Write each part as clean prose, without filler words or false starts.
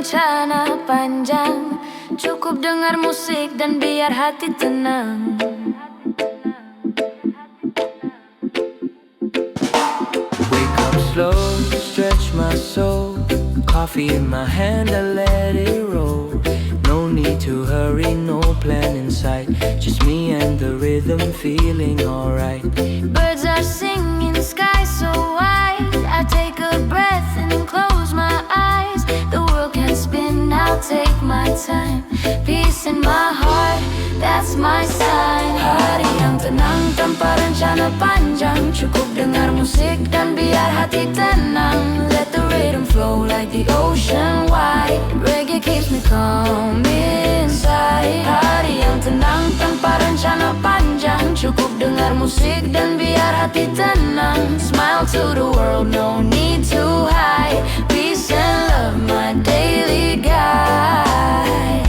berencana panjang, cukup dengar musik dan biar hati tenang. Wake up slow, stretch my soul, coffee in my hand, I let it roll. No need to hurry, no plan in sight, just me and the rhythm feeling alright. Birds are singing, sky so wide, I take a breath and then close my eyes. The world can spin, I'll take my time. Peace in my heart, that's my sign. Hari yang tenang tanpa rencana panjang, cukup dengar musik dan biar hati tenang. Let the rhythm flow like the ocean wide. Reggae keeps me calm inside. Hari yang tenang tanpa rencana panjang, cukup dengar musik dan biar hati tenang. Smile to the world, no need to hide. Peace and love, my daily guide.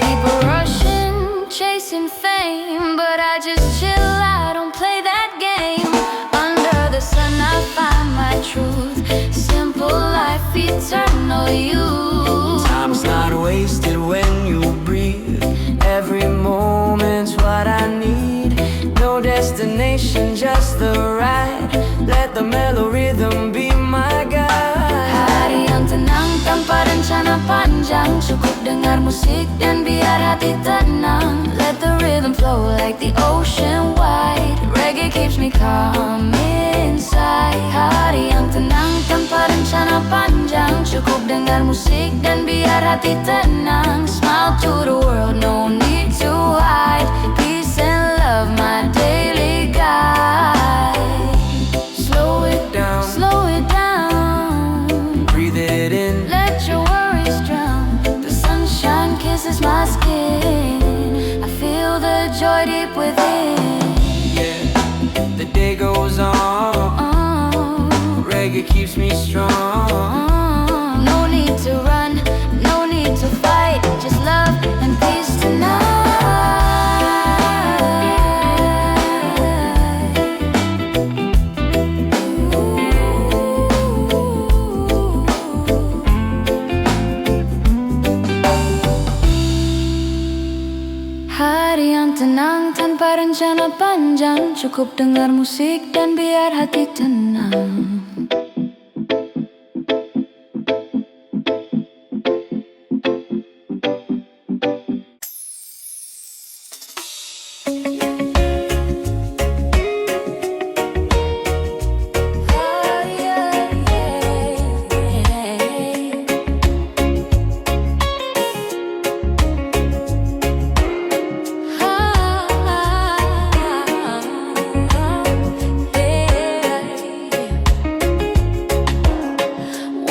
People rushing, chasing fame, but I just chill, I don't play that game. Under the sun I find my truth, simple life, eternal youth. Time's not wasted when you breathe, every moment's what I need. No destination, just the ride, let the mellow rhythm be my guide. Hari yang tenang tanpa rencana panjang, cukup dengar musik dan biar hati tenang. Let the rhythm flow like the ocean wide. Reggae keeps me calm inside. Hari yang tenang tanpa rencana panjang, cukup dengar musik dan biar hati tenang. Smile to the world, no need to hide. Peace and love, my daily guide. Slow it down, Slow it down, breathe it in, let your worries drown. The sunshine kisses my skin, I feel the joy deep within. yeah. The day goes on, reggae keeps me strong. No need to run, no need to fight, just love and peace tonight. Hari yang tenang tanpa rencana panjang, cukup dengar musik dan biar hati tenang.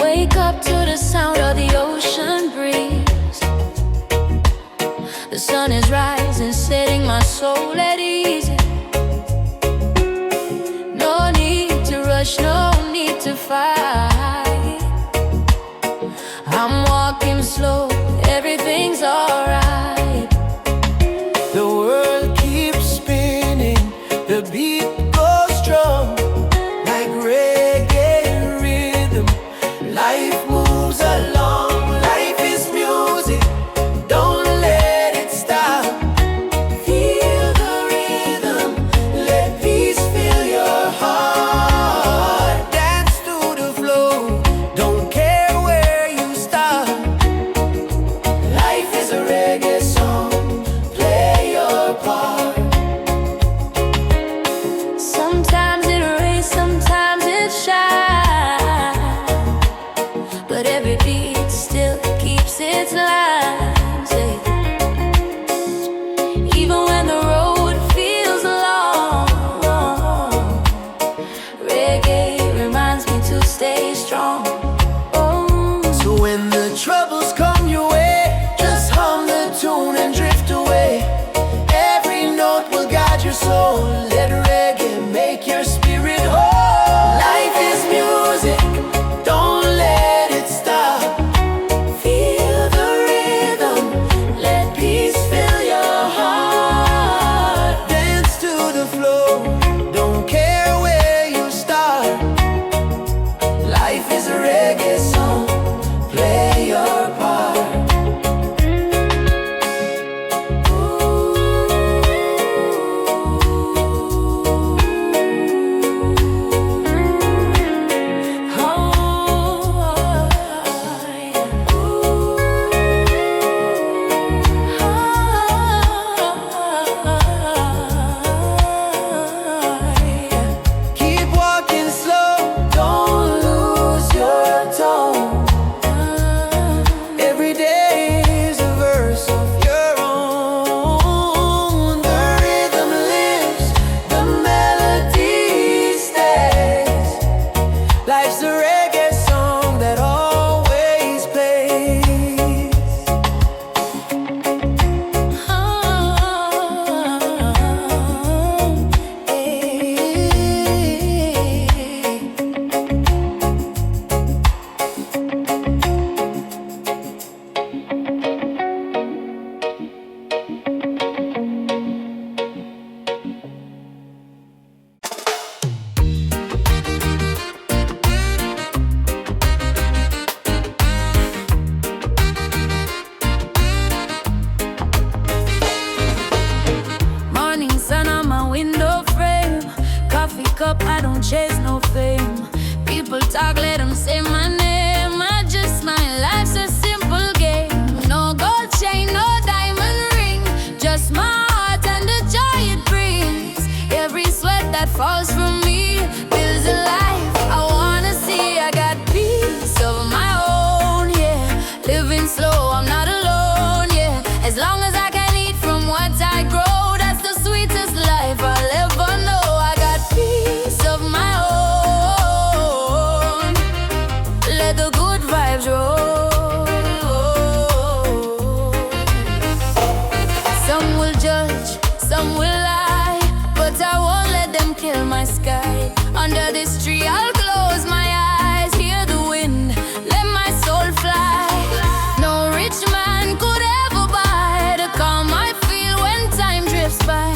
Wake up to the sound of the ocean breeze. The sun is rising, setting my soul at ease. No need to rush, no need to fight. I'm walking slow, everything's alright. The world keeps spinning, the beat goes strong, like reggae rhythm. Life moves along, life is music, don't let it stop. Feel the rhythm. chase no fame. People talk, let them say my name. I just smile, life's a simple game. No gold chain, no diamond ring, just my heart and the joy it brings. Every sweat that falls from me builds a life I wanna see. I got peace of my own, yeah. Living slow, I'm not alone, yeah. As long as I can eat from what I grow, that's the sweetest life I'll ever know. I got peace of my own. Let the good vibes roll. Some will judge, some will lie, but I won't let them kill my sky. Under this tree I'll close my eyes, hear the wind, let my soul fly. No rich man could ever buy the calm I feel when time drifts by.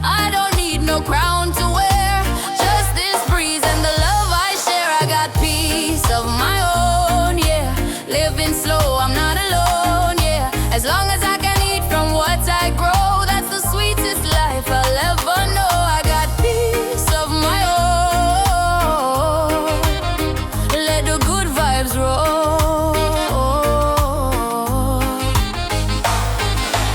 I don't need no crown to wear, just this breeze and the love I share. I got peace of my own, yeah. Living slow, I'm not alone, yeah. As long as I can eat from what I grow, that's the sweetest life I'll ever know. I got peace of my own. Let the good vibes roll.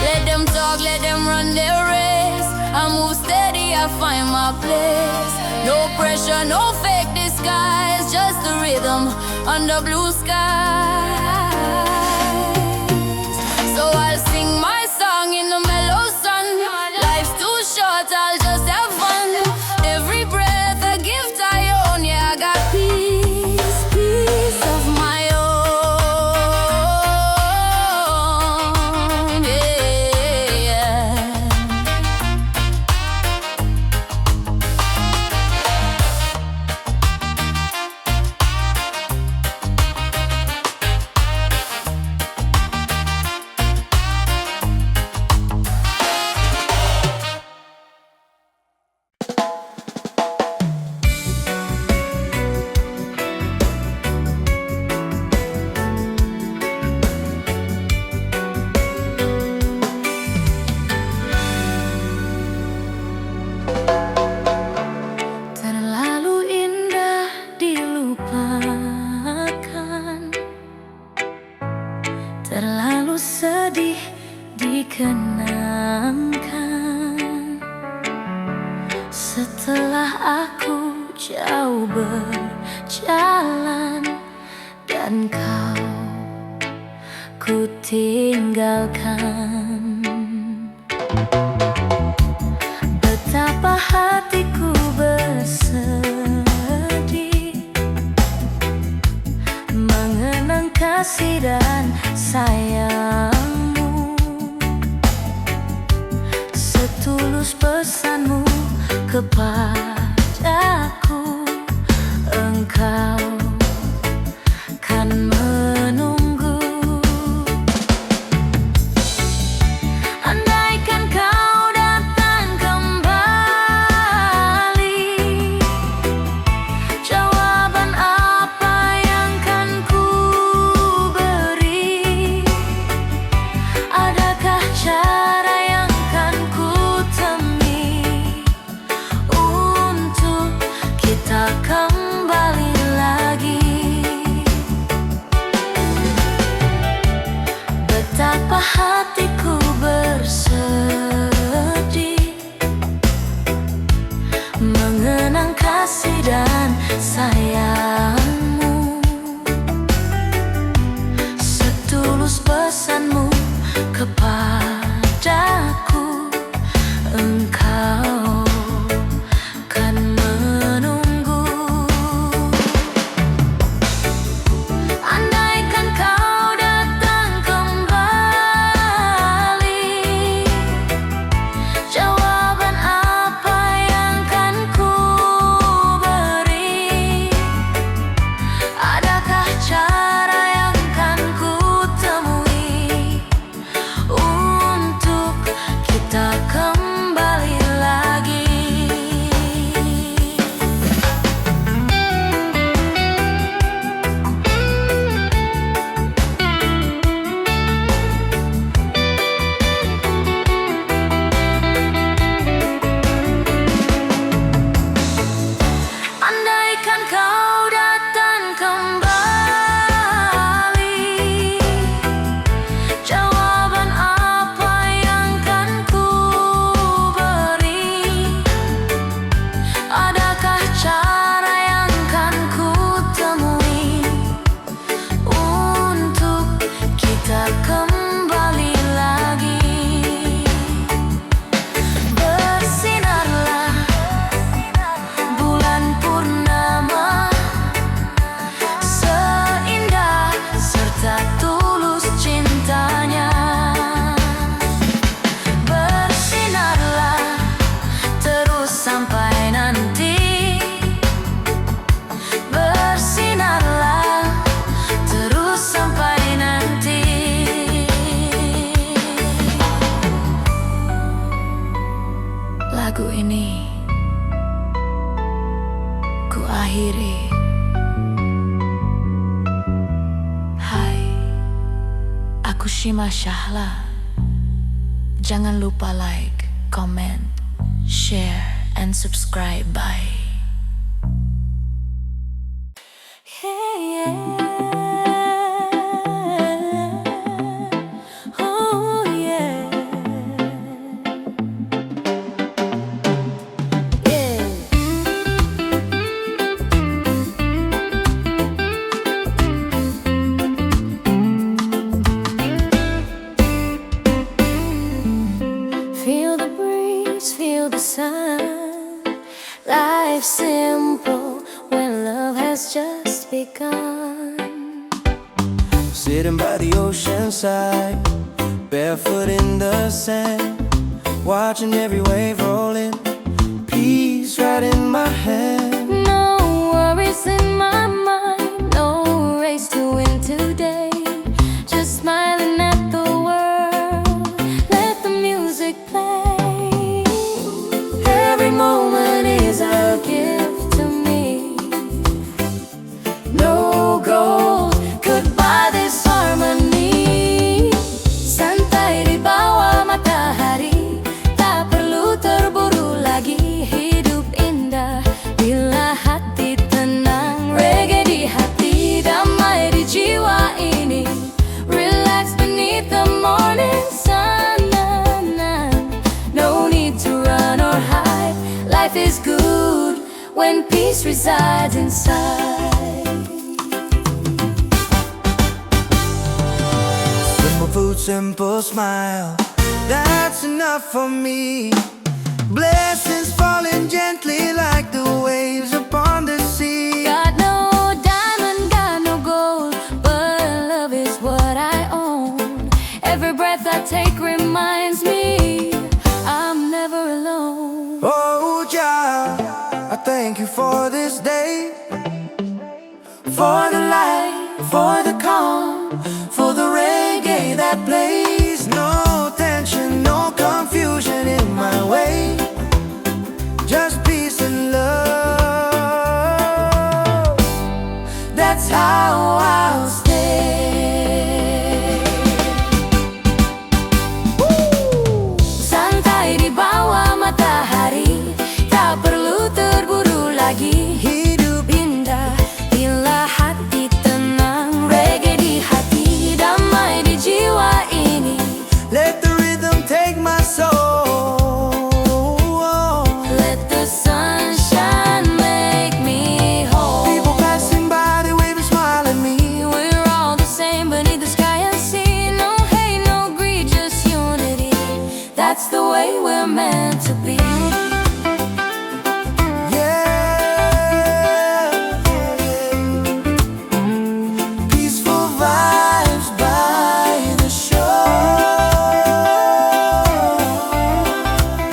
Let them talk, let them run their race. I move steady, I find my place. No pressure, no fake disguise, just the rhythm under blue skies. So I'll sing my song in the mellow sun. Life's too short, I'll just have fun. Every breath a gift I own, yeah. I got peace, peace of my own, yeah. Terlalu indah dilupakan, terlalu sedih dikenangkan. Setelah aku jauh berjalan dan kau ku tinggalkan, betapa hatiku bersedih mengenang kasih dan sayangmu. Setulus pesanmu kepadaku, engkau kan menunggu. Andaikan kau datang kembali, jawaban apa yang kan ku beri? Adakah cara yang kan ku temui untuk kita kembali lagi? Lagu ini ku akhiri. Hai, aku Shima Shahla. Jangan lupa like, comment, share, and subscribe. Bye. Oh yeah. Feel the breeze, feel the sun. Life's simple when love has just begun. Sitting by the ocean side, barefoot in the sand, watching every wave rolling, peace right in my hand. No worries in my mind, no race to win today. Just smiling at the world, let the music play. Every moment is a gift to me. No gold could buy this harmony. Santai di bawah matahari, tak perlu terburu lagi. Hidup indah bila hati tenang. Reggae di hati, damai di jiwa ini. Relax beneath the morning sun. No need to run or hide. Life is good when peace resides inside. Simple food, simple smile, that's enough for me. Blessings falling gently like the waves upon the sea. Got no diamond, got no gold, but love is what I own. Every breath I take reminds me I'm never alone. Oh, Jah, I thank you for this day, for the light, for the calm, for the reggae that plays. No tension, no confusion in my way, just peace and love. That's how I'll stay. Santai di bawah matahari, tak perlu terburu lagi. Hidup indah bila hati tenang. Reggae di hati, damai di jiwa ini. Let the rhythm take my soul. Let the sunshine make me whole. People passing by, they wave and smile at me. We're all the same beneath the sky and sea. No hate, no greed, just unity. That's the way we're meant to be. Yeah. Peaceful vibes by the shore.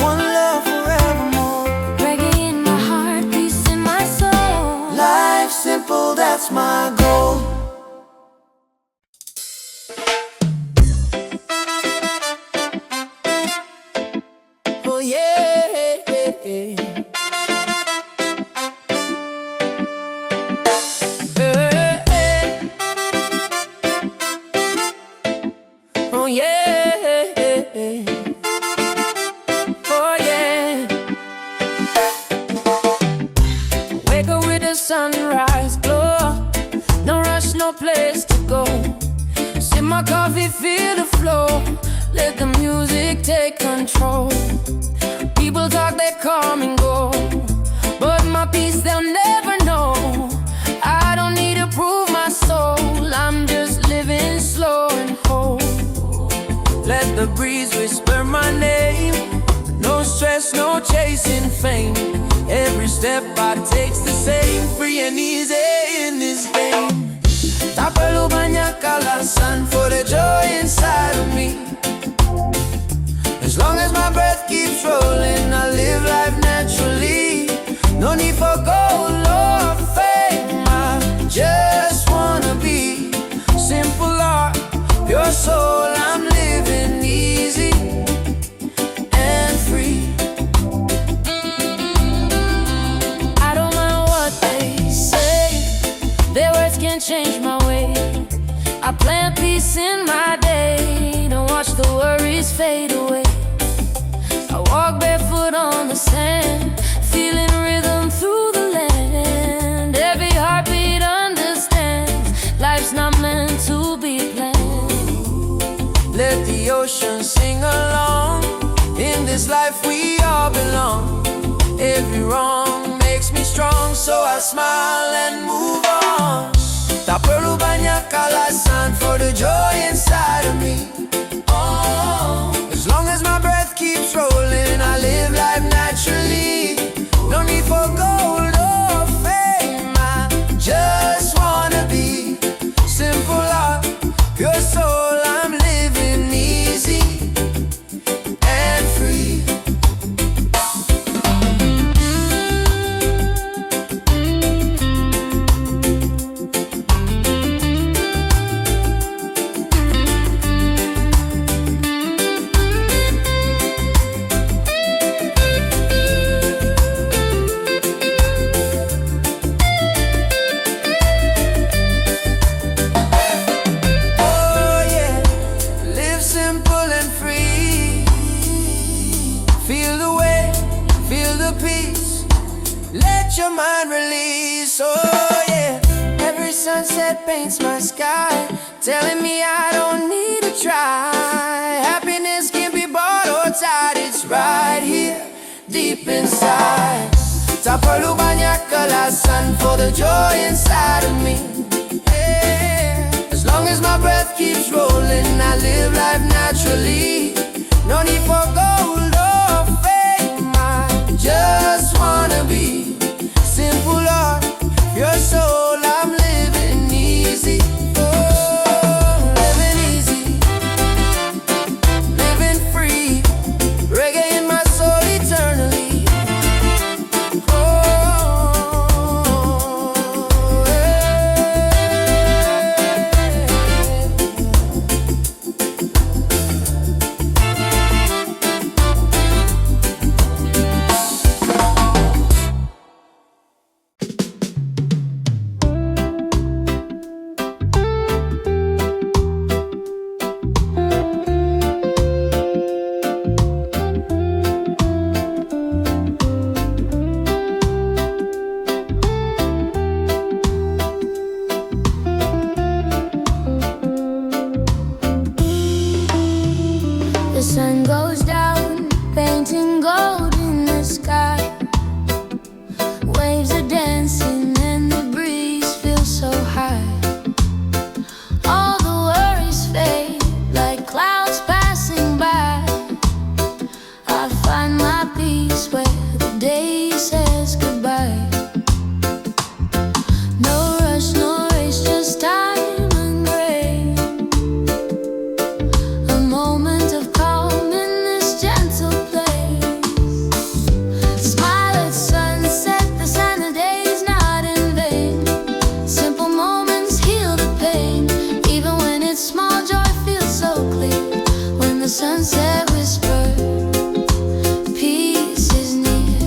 One love forevermore. Reggae in my heart, peace in my soul. Life simple, that's my goal. Oh yeah. Oh yeah. Oh yeah. Wake up with the sunrise glow. No rush, no place to go. Sip my coffee, feel the flow. Let the music take control. People talk, they come and go, but my peace they'll never know. I don't need to prove my soul, I'm just living slow and whole. Let the breeze whisper my name. No stress, no chasing fame. Every step I take's the same. Free and easy in this game. Tak perlu banyak alasan for the joy inside of me. As long as my breath keeps rolling, I live life naturally. No need for gold or fame, I just wanna be simple heart, pure soul. I'm living easy and free. can't change my way. I plant peace in my day, don't watch the worries fade away. I walk barefoot on the sand, feeling rhythm through the land. Every heartbeat understands, life's not meant to be planned. Let the ocean sing along, in this life we all belong. Every wrong makes me strong, so I smile and move on. Taperlu banyak alasan for the joy inside of me. Oh, as long as my breath keeps rolling, I live life naturally. No need for gold or fame, I just wanna be simple heart, pure soul. I'm living easy and free. Let your mind release, oh yeah. Every sunset paints my sky, telling me I don't need to try. Happiness can be bought or tied, it's right here, deep inside. Tak perlu banyak alasan for the joy inside of me, yeah. As long as my breath keeps rolling, I live life naturally. No need for gold or fame, I just wanna be simple heart, your soul. I'm living easy, oh, living easy, living free. Reggae in my soul eternally. The sun goes down, painting gold in the sky. Waves are dancing and the breeze feels so high. All the worries fade like clouds passing by. I find my peace where the day says goodbye. No rush, no race, just time and grace. A moment of calm in this gentle place. Smile at sunset, the sign the day's not in vain. Simple moments heal the pain, even when it's small, joy feels so clear. When the sunset whispers, peace is near.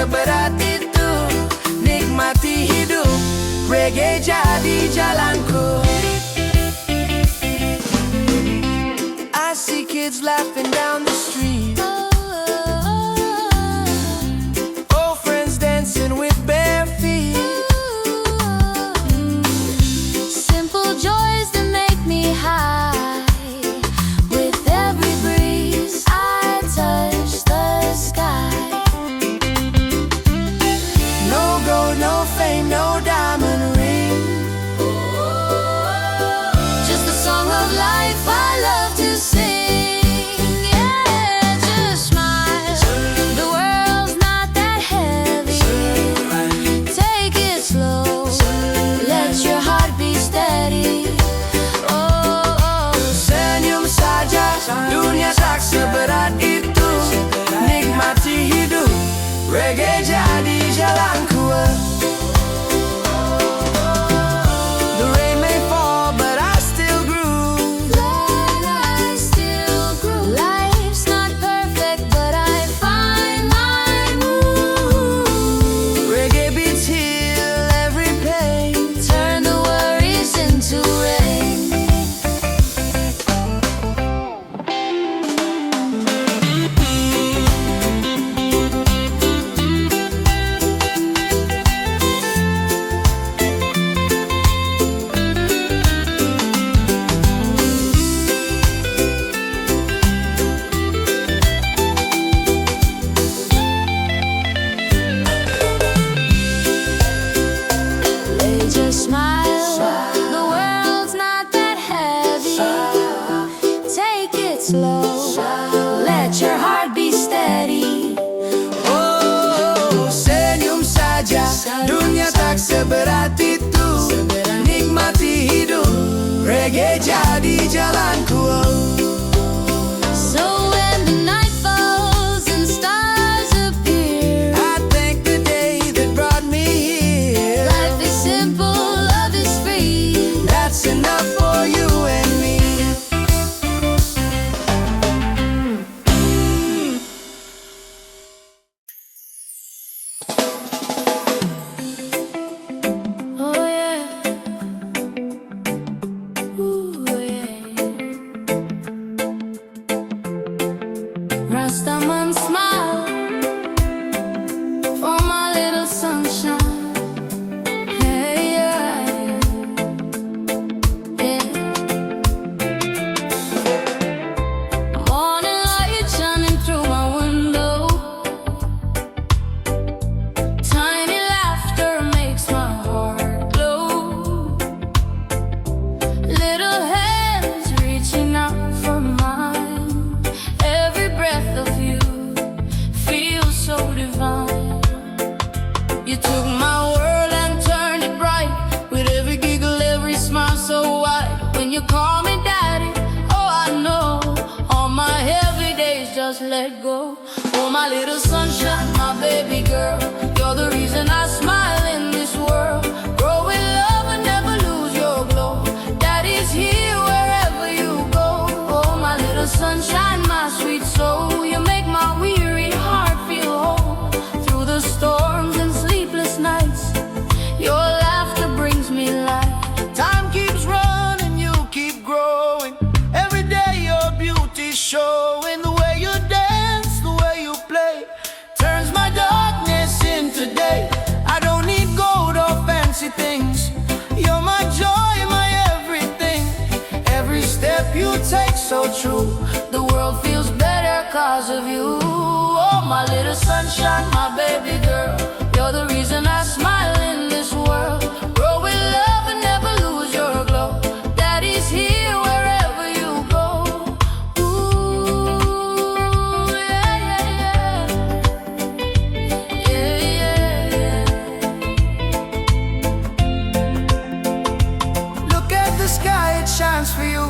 seberat itu, nikmati hidup. Reggae jadi jalanku. I see kids laughing down the street, old friends dancing with bare feet. Simple joys that make me high. With every breeze I touch the sky. No gold, no fame, no diamond ring, Just a song of life I love to sing. Yeah, just smile. The world's not that heavy. Take it slow. Let your heart be steady. Oh, oh. senyum saja, dunia tak seberat itu, nikmati hidup. Reggae jadi jalanku. The rain may fall, but I still groove. But I still grow. Life's not perfect, but I find my groove. Reggae beats heal every pain. Turn the worries into rain. They just smile. The world's not that heavy. Take it slow. Let your heart be steady. Oh, senyum saja, dunia tak seberat itu, nikmati hidup. Reggae jadi jalanku. So when the night falls and stars appear, I thank the day that brought me here. life is simple, love is free. That's enough for you and me. Oh yeah. Ooh yeah. Rastaman smile for my little sunshine. Hey yeah, yeah. Morning light shining through my window. Tiny laughter makes my heart glow. Little hands reaching out for mine. Every breath of you feels so divine. You took my world and turned it bright. With every giggle, every smile so wide. When you call me daddy, oh I know all my heavy days just let go. Oh my little sunshine, my baby girl, you're the reason I smile in this world. Grow in love and never lose your glow. Daddy's here wherever you go. Oh my little sunshine, my sweet soul, you make my weary heart feel whole. Through the storms and sleepless nights, your laughter brings me light. Time keeps running, you keep growing. Every day your beauty's showing. The way you dance, the way you play, turns my darkness into day. I don't need gold or fancy things. You're my joy, my everything. Every step you take so true. The world feels better cause of you. Oh my little sunshine, my baby girl, you're the reason I smile in this world. Grow with love and never lose your glow. Daddy's here wherever you go. Ooh, yeah, yeah, yeah. Yeah, yeah, yeah. Look at the sky, it shines for you.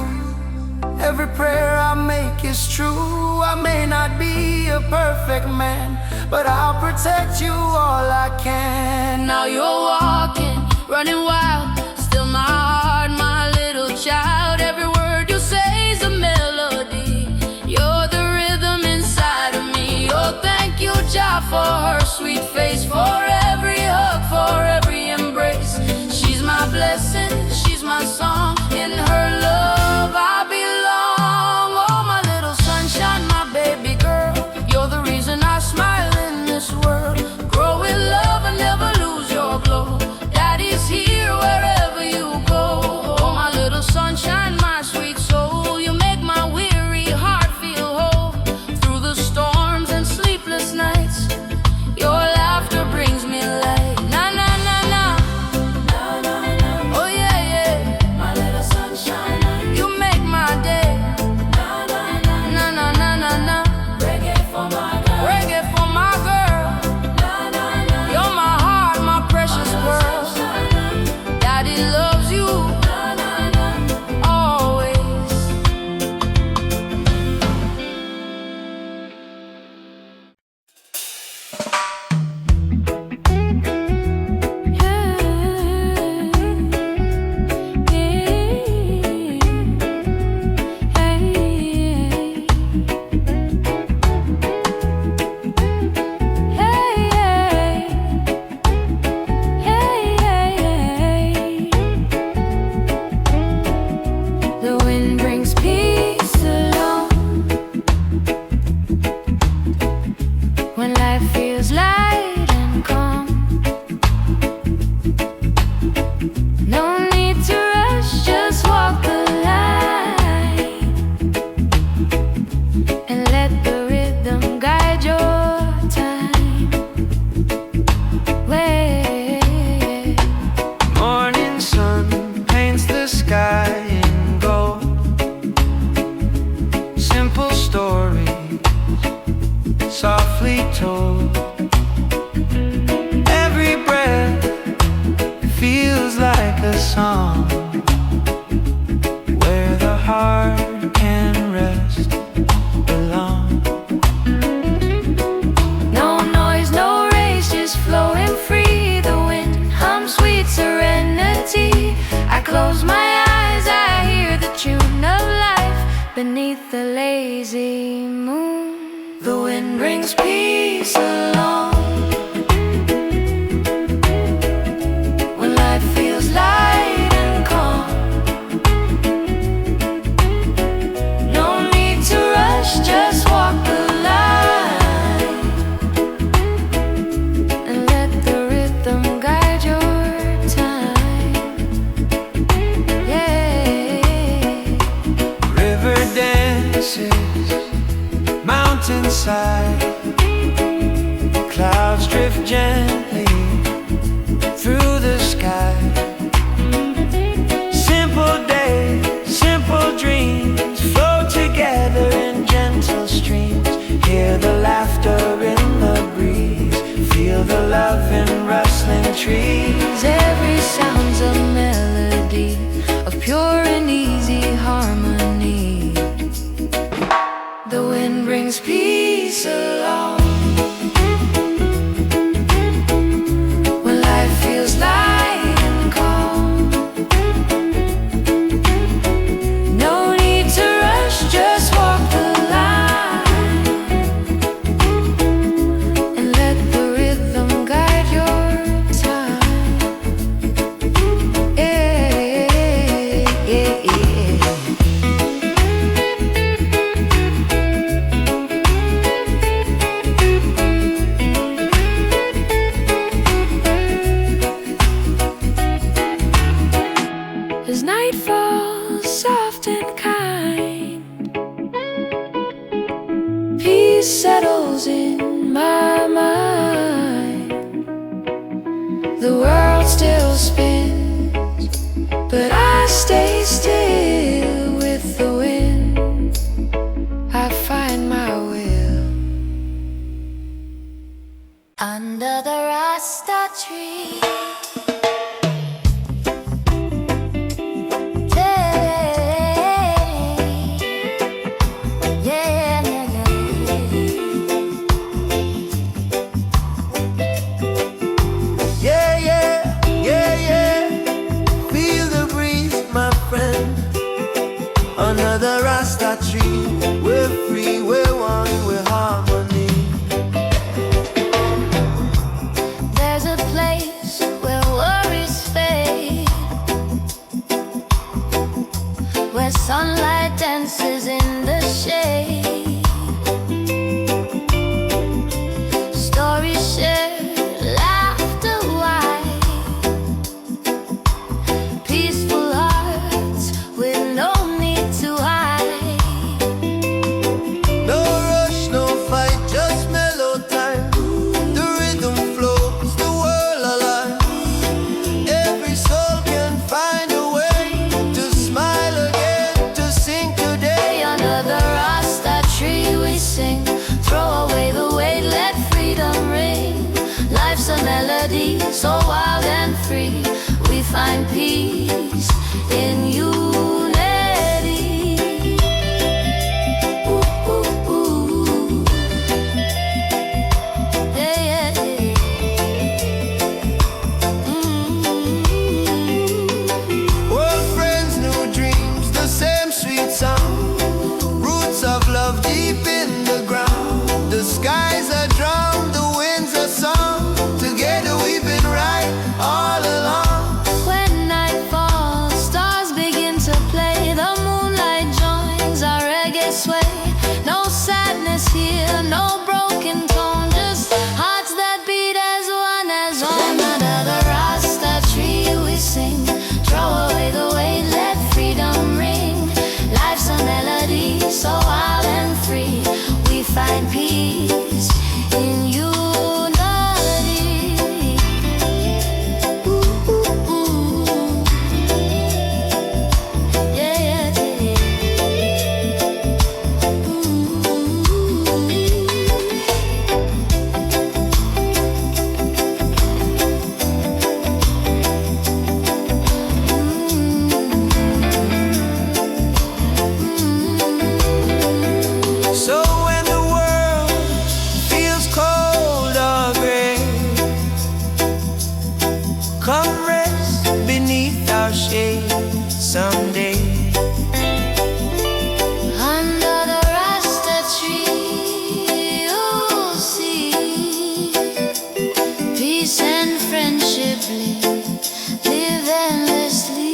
Every prayer I make is true. I may not be a perfect man, but I'll protect you all I can. Now you're walking, running wild. Still my heart, my little child. Every word you say is a melody. You're the rhythm inside of me. Oh, thank you, Jah, for her sweet face, for every hug, for every embrace. She's my blessing, she's my song. In her love I belong. Oh, my little sunshine, my baby girl, you're the reason I smile in this world. Grow in love and never lose your glow. Daddy's here wherever you go. Oh, my little sunshine, my sweet soul, you make my weary heart feel whole. Through the storms and sleepless nights, your laughter brings me light. Na na na na, na na na. Oh yeah yeah, my little sunshine, you make my day. Na na na na na na na na. Reggae for my girl, reggae for my girl. Na na na. You're my heart, my precious pearl. Daddy loves you. Na na na. Always. The wind brings peace along when life feels light and calm. No need to rush, just walk the line and let the rhythm guide your time. Wait. Morning sun paints the sky in gold. Simple stories softly told. Every breath feels like a song where the heart can rest, belong. No noise, no race, just flowing free. The wind hums sweet serenity. I close my eyes, I hear the tune of life beneath the lazy moon. The wind brings peace along when life feels light and calm. No need to rush, just walk the line and let the rhythm guide your time. Yeah. River dances, mountainside, clouds drift gently through the sky. Simple days, simple dreams flow together in gentle streams. Hear the laughter in the breeze, feel the love in rustling trees. Every sound's a melody of pure and easy harmony. The wind brings peace along when life feels light and calm. No need to rush, just walk the line and let the rhythm guide your time. Yeah, yeah, yeah. As night falls soft and kind, peace settles in my mind. The world still spins, but I stay still. With the wind I find my will. Under the Rasta tree, Yeah, yeah, yeah, yeah. Feel the breeze, my friend. so wild and free. We find peace in unity. Ooh, ooh, ooh. Yeah, yeah, yeah. Old friends, new dreams, the same sweet sound. Roots of love deep in the ground. The skies are drum, the winds are song. Together we've been right all along. When night falls, stars begin to play. The moonlight joins our reggae sway. No sadness here, no broken tone, just hearts that beat as one, as one. Under the Rasta tree we sing. Throw away the weight, let freedom ring. Life's a melody, so wild and free. We find peace in unity. Ooh, ooh, ooh. Yeah, yeah, yeah. Ooh. So when the world feels cold or gray, come rest beneath our shade someday. Under the Rasta tree, you'll see peace and friendship live endlessly.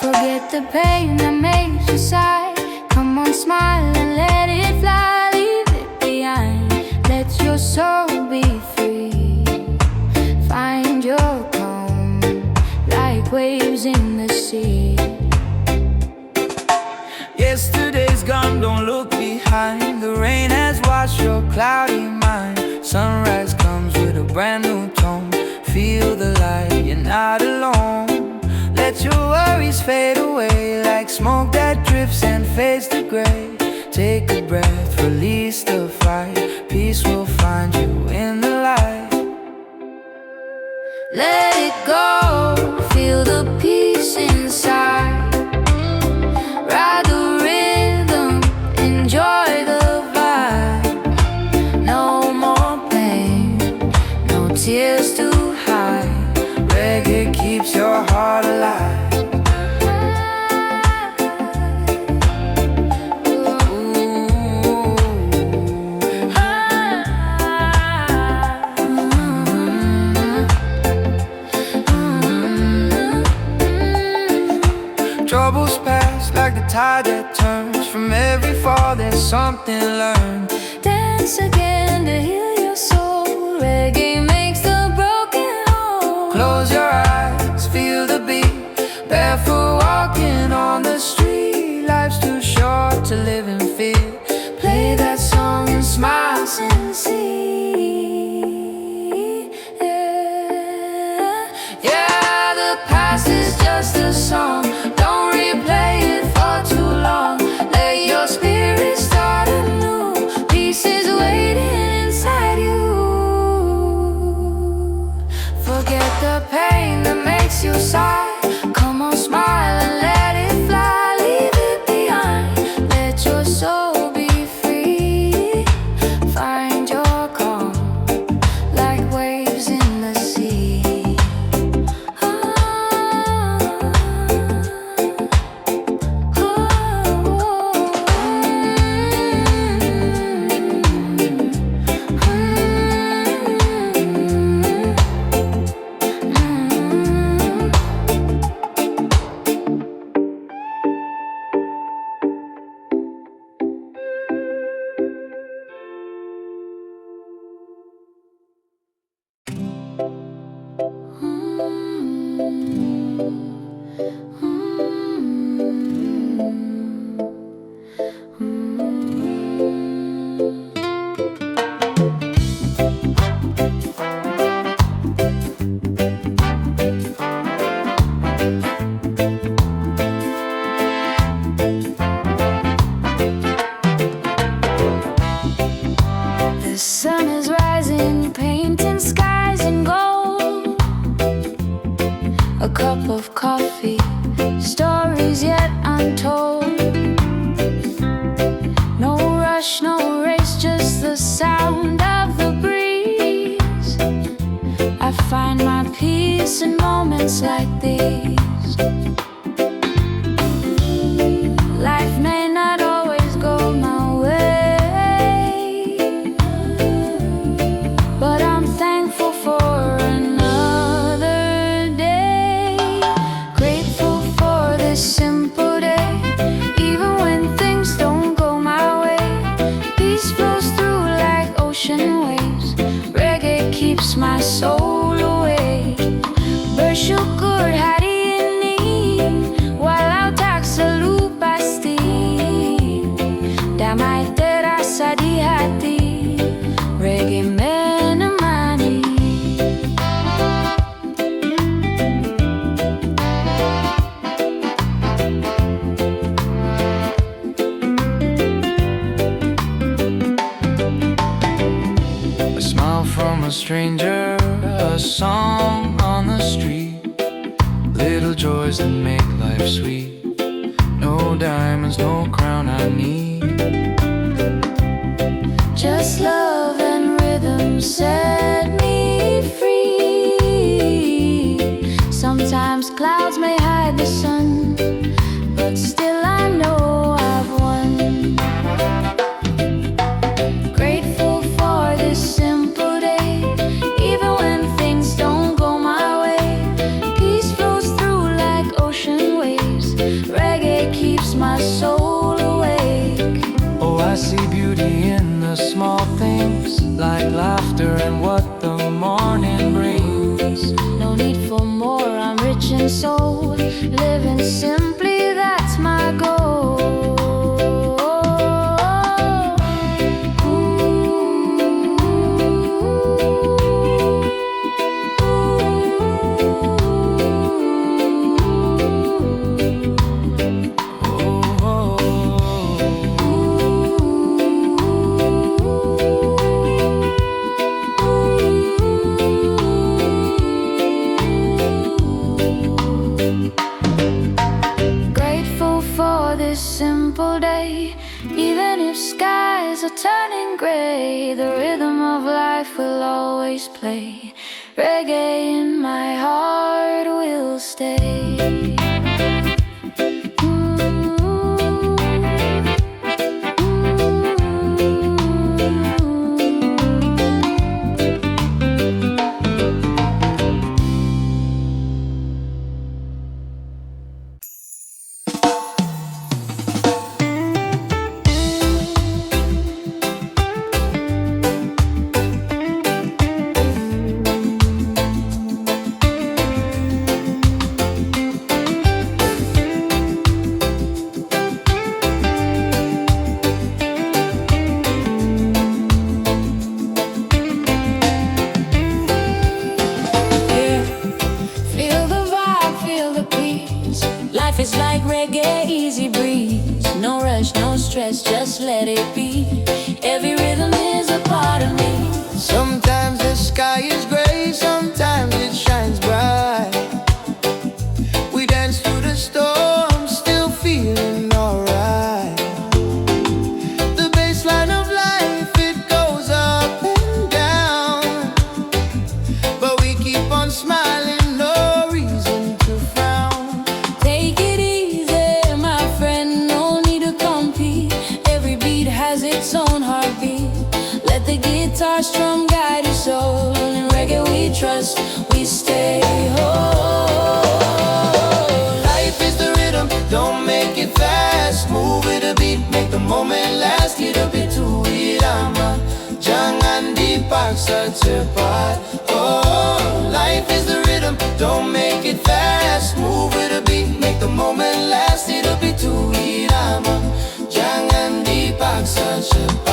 Forget the pain that makes you sigh. Come on, smile and let it fly. Leave it behind. Let your soul be free. Find your calm like waves in the sea. Yesterday's gone, don't look behind. The rain has washed your cloudy mind. Sunrise comes with a brand new tone. Feel the light, you're not alone. Let your worries fade away like smoke that drifts and fades to gray. Take a breath, release the fight. Peace will find you in the light. Let it go, feel the peace inside. Ride the rhythm, enjoy the vibe. No more pain, no tears to hide. Reggae keeps your heart alive. Troubles pass like the tide that turns. From every fall there's something learned. Dance again to heal your soul. Reggae makes the broken whole. Close your eyes, feel the beat. Barefoot walking on the street. Life's too short to live in fear. Play that song and smile sincere. Yeah, yeah, the past is just a song. Don't replay it for too long. Let your spirit start anew. Peace is waiting. rush, no race, just the sound of the breeze. I find my peace in moments like these. Life may not always go my way, but I'm thankful for another day. Grateful for this simple day, even when things don't go my way. Peace flows through like ocean waves. Reggae keeps my soul awake. Bersyukur hari ini, walau tak selalu pasti. Damai terasa di hati, reggae menemani. A smile from a stranger, a song on the street, little joys that make life sweet. No diamonds, no crown I need. Just love and rhythm set me free. Sometimes clouds may hide the sun, but still I know I've won. Grateful for this simple day, even when things don't go my way. Peace flows through like ocean waves. Reggae keeps my soul awake. Oh, I see beauty in the small things, like laughter and what the morning brings. No need for more, I'm rich in soul. Living simply, that's my goal. Grateful for this simple day, even if skies are turning gray. The rhythm of life will always play. Reggae in my heart will stay. It's like reggae, easy breeze. No rush, no stress, just let it be. Every rhythm is a part of me. Sometimes the sky is gray, sometimes it shines bright. We dance through the storm, still feeling alright. The baseline of life, it goes up and down, but we keep on smiling, no reason to frown. Take it easy, my friend, no need to compete. Every beat has its own heartbeat. Let the guitar strum guide your soul. In reggae we trust, we stay whole. Life is the rhythm, don't make it fast. Move with the beat, make the moment last. Kita pitu irama, jangan dipaksa cepat. Oh, life is the rhythm, don't make it fast. Move with the beat, make the moment last. Kita pitu irama, jangan dipaksa cepat.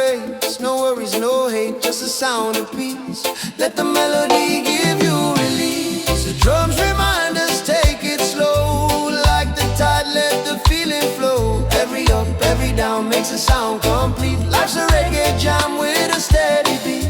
grace. No worries, no hate, just the sound of peace. Let the melody give you release. The drums remind us, take it slow. Like the tide, let the feeling flow. Every up, every down makes the sound complete. Life's a reggae jam with a steady beat.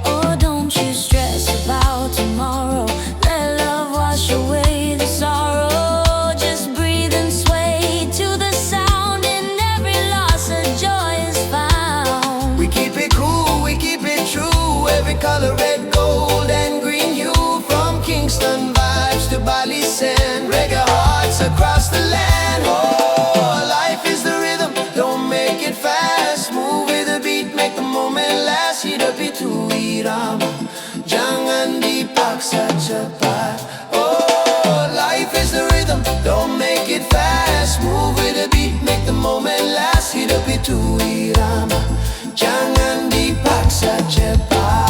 Oh, don't you stress about tomorrow. Let love wash away the sorrow. Just breathe and sway to the sound. In every loss a joy is found. We keep it cool, we keep it true. Every color, red, gold and green hue. From Kingston vibes to Bali sand. Reggae hearts across the land. Oh, life is the rhythm, don't make it fast. Move with the beat, make the moment last. Hidapi tu irama, jangan dipaksa cepat. Oh, life is the rhythm, don't make it fast. Move with the beat, make the moment last. Hidapi tu irama, jangan dipaksa cepat.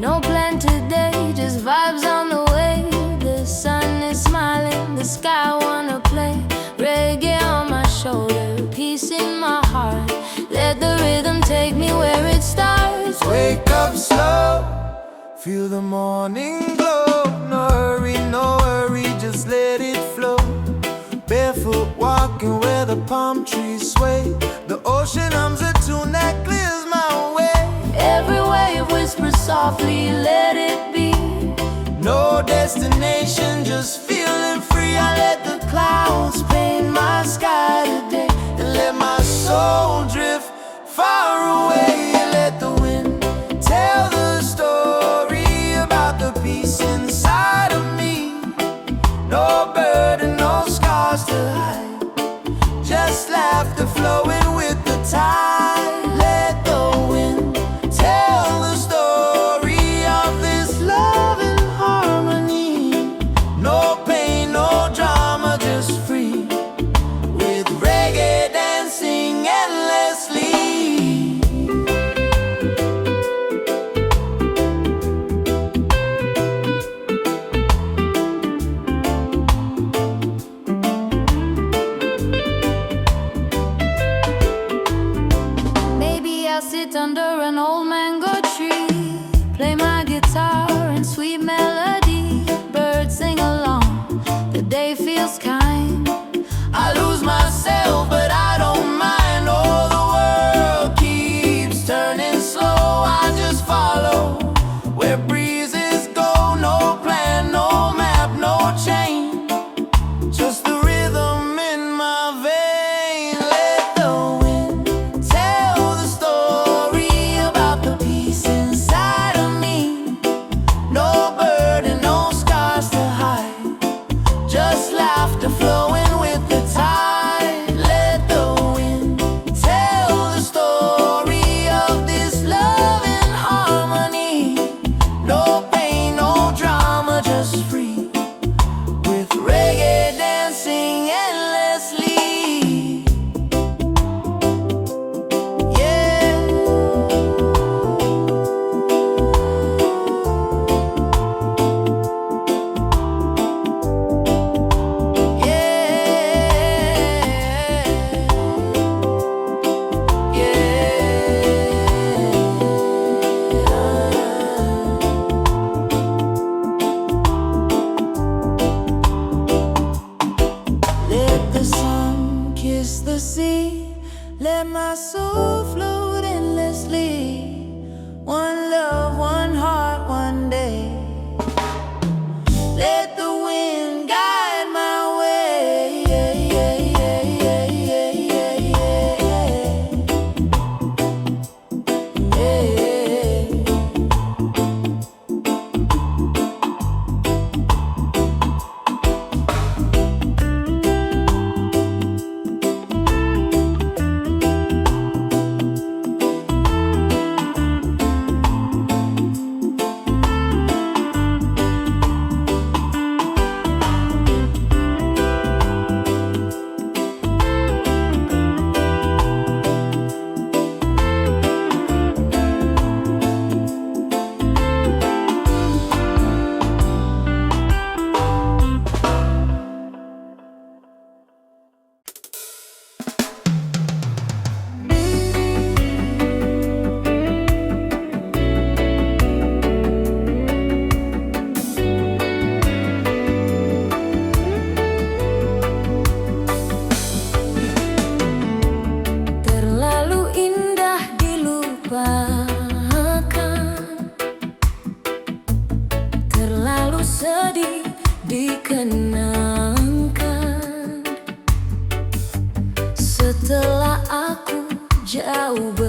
No plan today, just vibes on the way. The sun is smiling, the sky wanna play. Reggae on my shoulder, peace in my heart. Let the rhythm take me where it starts. Wake up slow, feel the morning glow. No hurry, just let it flow. Barefoot walking where the palm trees sway. The ocean hums a tune that clears my way. Every wave whispers softly, let it be. No destination, just feeling free. I let the clouds paint my sky today, and let my soul drift far away. Let the wind tell the story about the peace inside of me. No burden, no scars to hide, just laughter flowing with the tide. Let the wind tell the story of this love and harmony. No pain, no drama, just free, with reggae dancing endlessly. Maybe I'll sit under an old mango tree, play my guitar and sweet melody. Birds sing along, the day feels kind. I lose myself, but I don't mind. Oh, the world keeps turning slow. I just follow where breezes go. No plan, no map, no chain, just the rhythm in my vein. Let the wind tell the story about the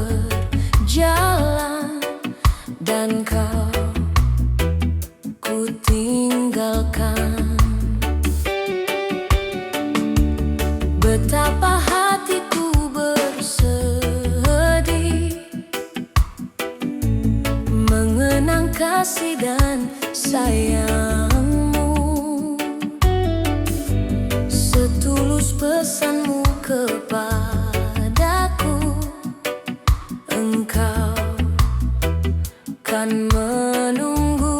berjalan dan kau ku tinggalkan. Betapa hatiku bersedih mengenang kasih dan sayangmu, setulus pesanmu kepadaku, engkau kan menunggu.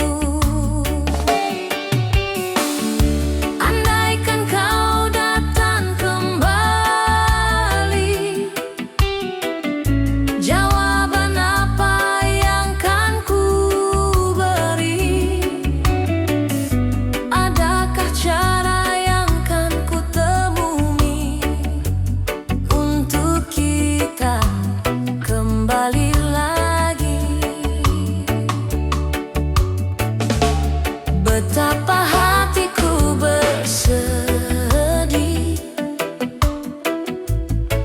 Andaikan kau datang kembali, jawaban apa yang kan ku beri? Adakah cara yang kan ku temui untuk kita kembali lagi? Betapa hatiku bersedih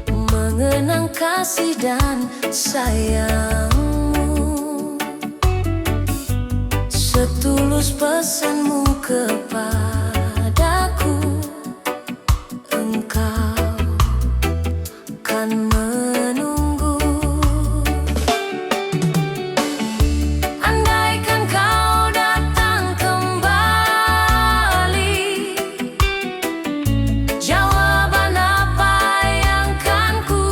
mengenang kasih dan sayangmu, setulus pesanmu kepadaku, engkau kan menunggu. Andaikan kau datang kembali, jawaban apa yang kan ku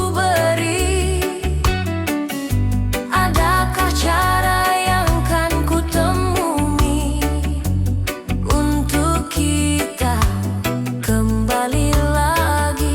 beri? Adakah cara yang kan ku temui untuk kita kembali lagi?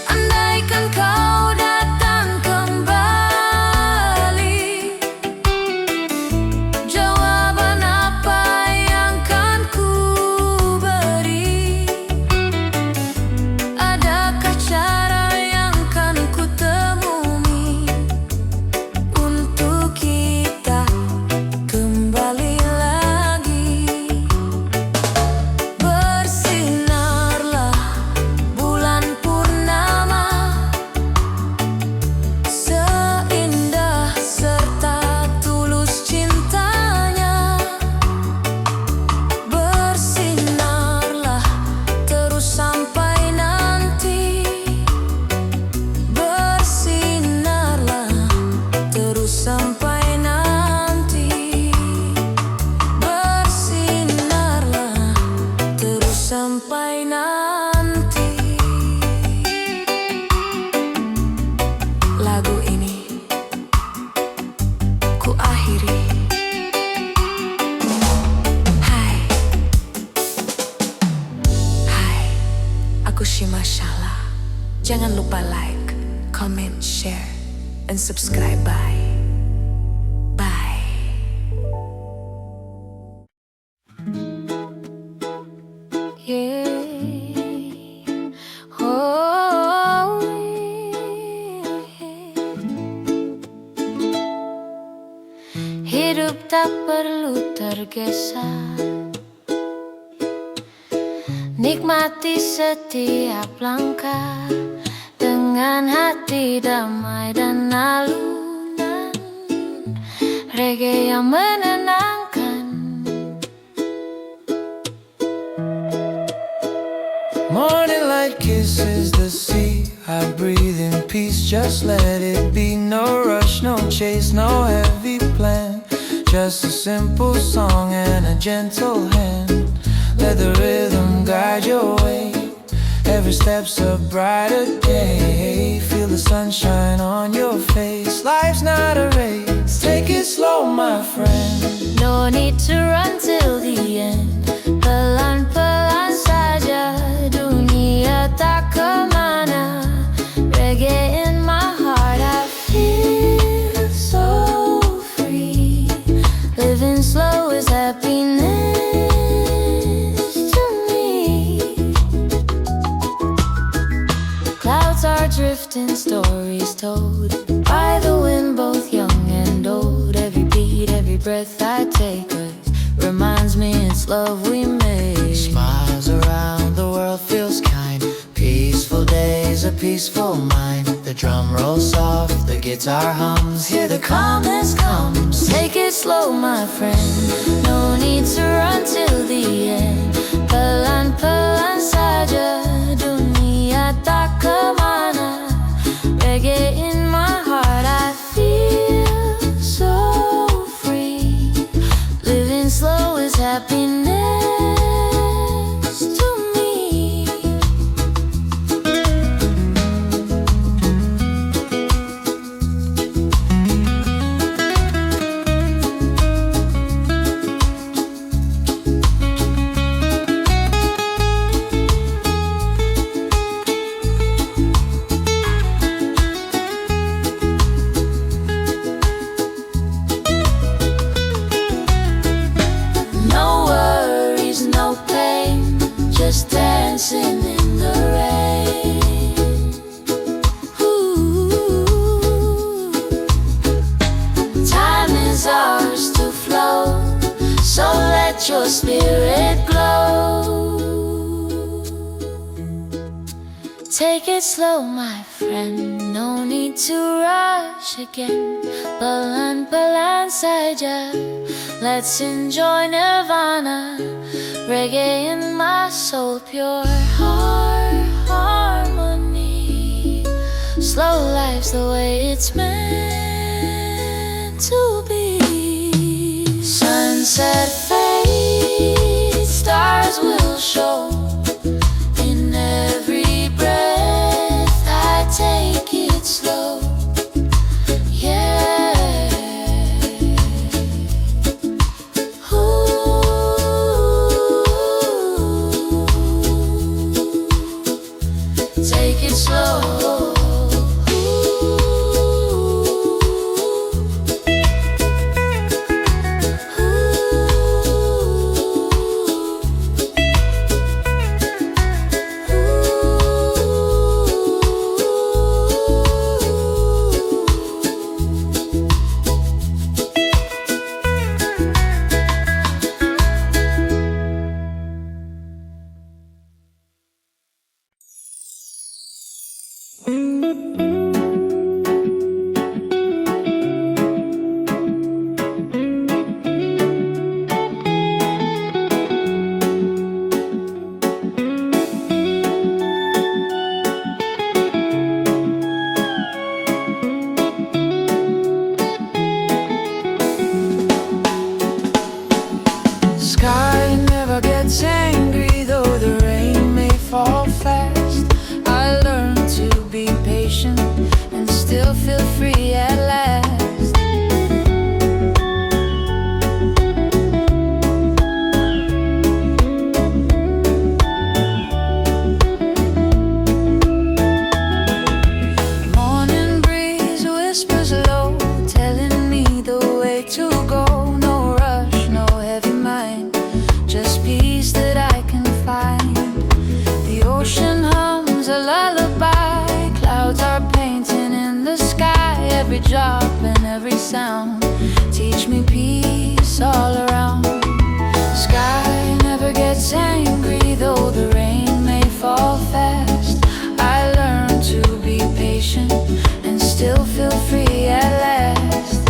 Andaikan kau datang kembali, jawaban apa yang kan ku beri? Adakah cara yang kan ku temui untuk kita kembali lagi? Bersinarlah bulan purnama, seindah serta tulus cintanya. Bersinarlah terus sampai nanti, bersinarlah terus sampai nanti, bersinarlah terus sampai nanti. Lagu ini ku akhiri. Hai, hai, aku Shima Shala. Jangan lupa like, comment, share, and subscribe. Bye. Bye. Yeah. Oh, yeah. Hidup tak perlu tergesa, nikmati setiap langkah dengan hati damai dan alunan reggae yang menenangkan. Morning light kisses the sea, I breathe in peace, just let it be. No rush, no chase, no heavy plan, just a simple song and a gentle hand. Let the rhythm guide your way, every step's a brighter day. Feel the sunshine on your face, life's not a race, take it slow my friend. No need to run till the end, pelan-pelan saja, dunia tak kemana. Reggae in my heart by the wind, both young and old. Every beat, every breath I take reminds me it's love we made. Smiles around the world feels kind. Peaceful days, a peaceful mind. The drum rolls soft, the guitar hums. Here the calmness comes. Take it slow, my friend. No need to run till the end. Pelan-pelan saja dunia tak kemana. Reggae in my heart, I feel so free. Living slow is happiness to me. Just dancing in the rain. Ooh. Time is ours to flow, so let your spirit glow. Take it slow, my friend, no need to rush again. Pelan-pelan saja, let's enjoy nirvana. Reggae in my soul, pure heart harmony. Slow life's the way it's meant to be. Sunset fades, stars will show. In every breath I take it slow. Take it slow. Sky never gets angry, though the rain may fall fast. I learned to be patient and still feel free at last. Morning breeze whispers low, telling me the way to go. No rush, no heavy mind, just peace that I can find. The ocean hums a lullaby, clouds are painting in the sky. Every drop and every sound teach me peace all around. Sky never gets angry, though the rain may fall fast. I learned to be patient and still feel free at last.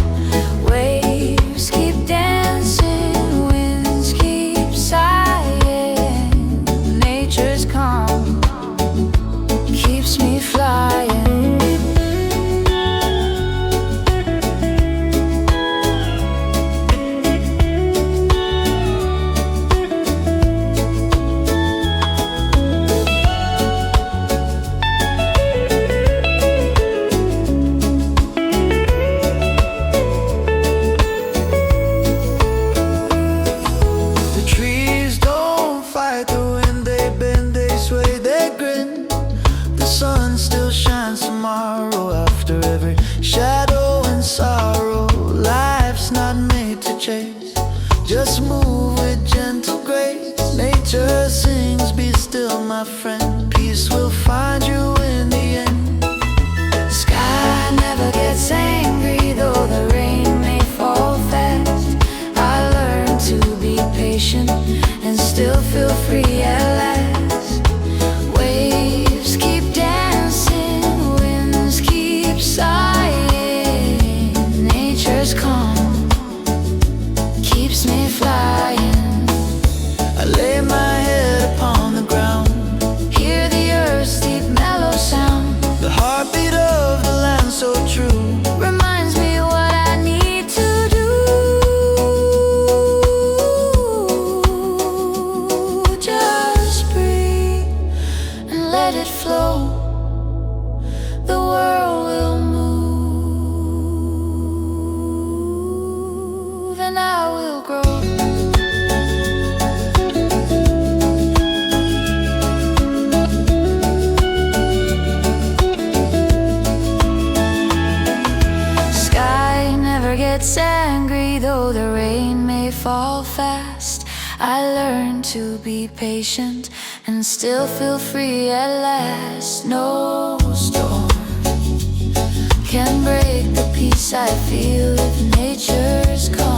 Waves keep dancing, winds keep sighing. Nature's calm keeps me flying. Just move with gentle grace. Nature sings, be still, my friend. Peace will find you in the end. Sky never gets gets angry, though the rain may fall fast. I learn to be patient and still feel free at last. No storm can break the peace I feel if nature's calm.